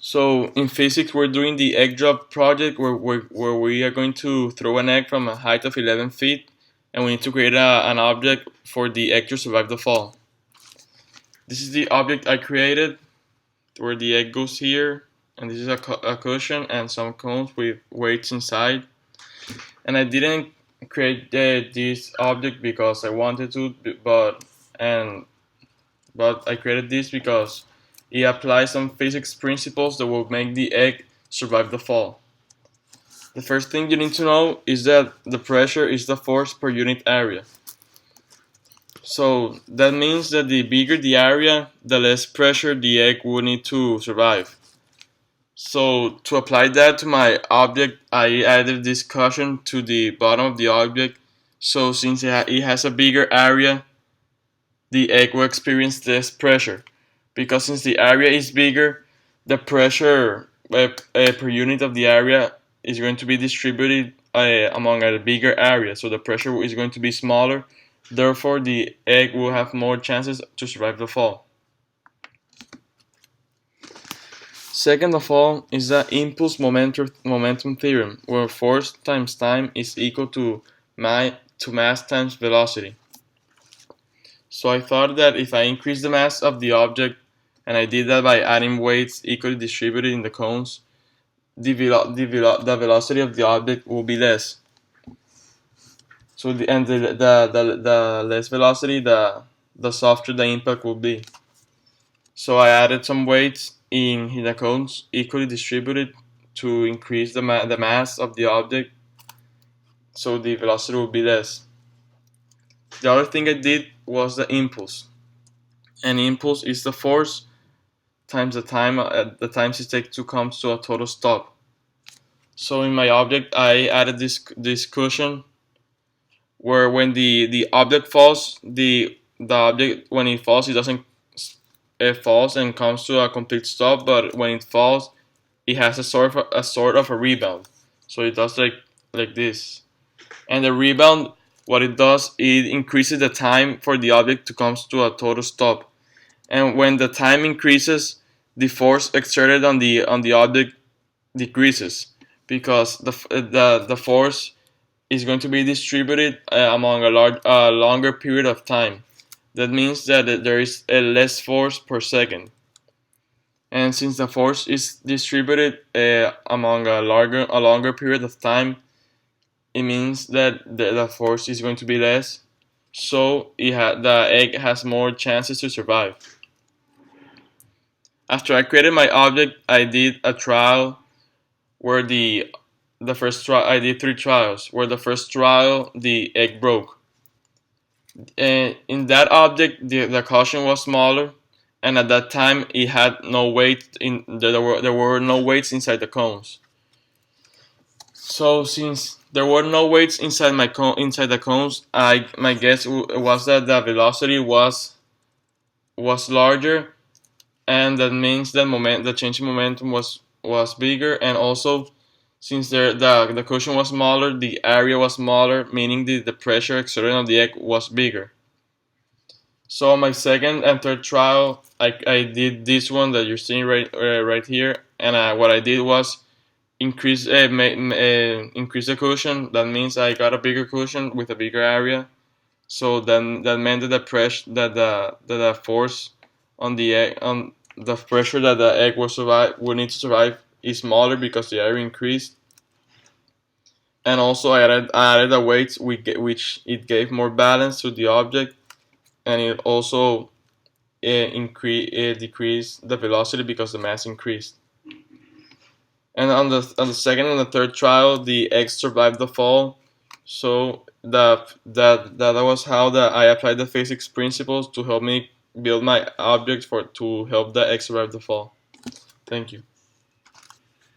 So in physics, we're doing the egg drop project where we are going to throw an egg from a height of 11 feet, and we need to create an object for the egg to survive the fall. This is the object I created, where the egg goes here, and this is a cushion and some cones with weights inside. And I didn't create this object because I wanted to, but I created this because it applies some physics principles that will make the egg survive the fall. The first thing you need to know is that the pressure is the force per unit area. So that means that the bigger the area, the less pressure the egg will need to survive. So to apply that to my object, I added this cushion to the bottom of the object. So since it has a bigger area, the egg will experience less pressure. Because since the area is bigger, the pressure per unit of the area is going to be distributed among a bigger area. So the pressure is going to be smaller. Therefore, the egg will have more chances to survive the fall. Second of all is the impulse momentum theorem, where force times time is equal to mass times velocity. So I thought that if I increase the mass of the object, and I did that by adding weights equally distributed in the cones, the velocity of the object will be less. So the less velocity, the softer the impact will be. So I added some weights in the cones equally distributed to increase the mass of the object, so the velocity will be less. The other thing I did was the impulse. And impulse is the force times the times it takes to come to a total stop. So in my object, I added this cushion where when the object falls, the object when it falls, it falls and comes to a complete stop. But when it falls, it has a sort of a rebound. So it does like this. And the rebound, what it does, it increases the time for the object to come to a total stop. And when the time increases, the force exerted on the object decreases because the force is going to be distributed among a longer period of time. That means that there is a less force per second. And since the force is distributed among a longer period of time, it means that the force is going to be less, so the egg has more chances to survive. After I created my object, I did a trial where the first trial I did 3 trials. Where the first trial the egg broke, and in that object the cushion was smaller, and at that time it had no weight there were no weights inside the cones. So since there were no weights inside inside the cones, my guess was that the velocity was larger, and that means that the change in momentum was bigger, and also since the cushion was smaller, the area was smaller, meaning the pressure exerted on the egg was bigger. So my second and third trial, I did this one that you're seeing right here, and what I did was increase increase the cushion. That means I got a bigger cushion with a bigger area. So then that meant that the pressure that the force on the egg, on the pressure that the egg would need to survive is smaller because the area increased. And also I added a weight which it gave more balance to the object, and it also decreased the velocity because the mass increased. And on the second and the third trial, the egg survived the fall. So that was how I applied the physics principles to help me build my object to help the egg survive the fall. Thank you.